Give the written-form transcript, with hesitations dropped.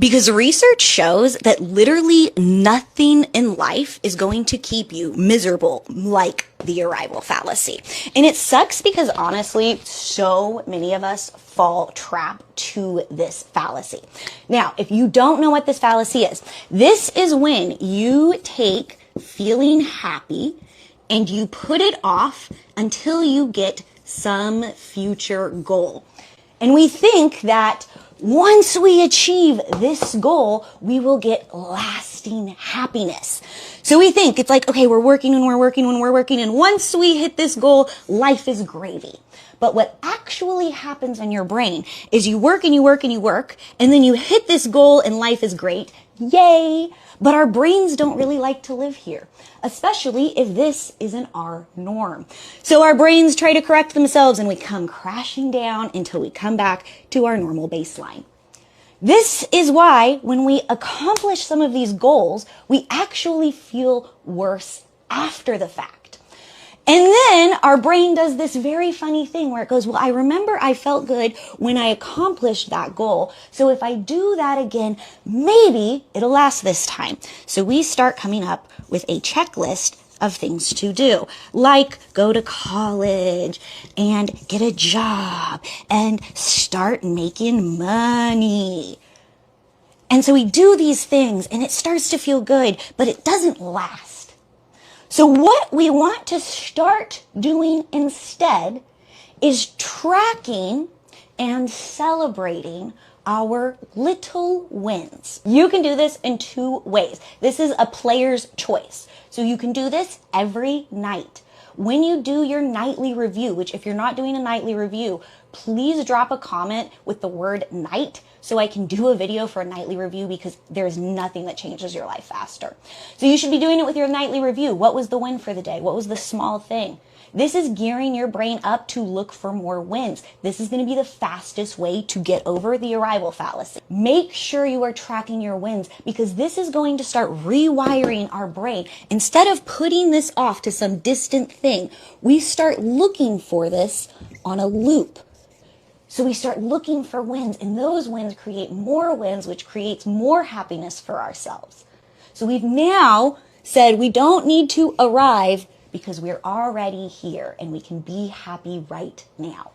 Because research shows that literally nothing in life is going to keep you miserable like the arrival fallacy. And it sucks because honestly, so many of us fall trap to this fallacy. Now, if you don't know what this fallacy is, this is when you take feeling happy and you put it off until you get some future goal. And we think that once we achieve this goal, we will get lasting happiness. So we think it's like, okay, we're working and we're working and we're working, and once we hit this goal, life is gravy. But what actually happens in your brain is you work and you work and you work, and then you hit this goal and life is great. Yay! But our brains don't really like to live here, especially if this isn't our norm. So our brains try to correct themselves and we come crashing down until we come back to our normal baseline. This is why when we accomplish some of these goals, we actually feel worse after the fact. And then our brain does this very funny thing where it goes, well, I remember I felt good when I accomplished that goal. So if I do that again, maybe it'll last this time. So we start coming up with a checklist of things to do, like go to college and get a job and start making money. And so we do these things and it starts to feel good, but it doesn't last. So what we want to start doing instead is tracking and celebrating our little wins. You can do this in two ways. This is a player's choice. So you can do this every night. When you do your nightly review, which if you're not doing a nightly review, please drop a comment with the word night so I can do a video for a nightly review, because there's nothing that changes your life faster. So you should be doing it with your nightly review. What was the win for the day? What was the small thing? This is gearing your brain up to look for more wins. This is going to be the fastest way to get over the arrival fallacy. Make sure you are tracking your wins, because this is going to start rewiring our brain. Instead of putting this off to some distant thing, we start looking for this on a loop. So we start looking for wins, and those wins create more wins, which creates more happiness for ourselves. So we've now said we don't need to arrive because we're already here and we can be happy right now.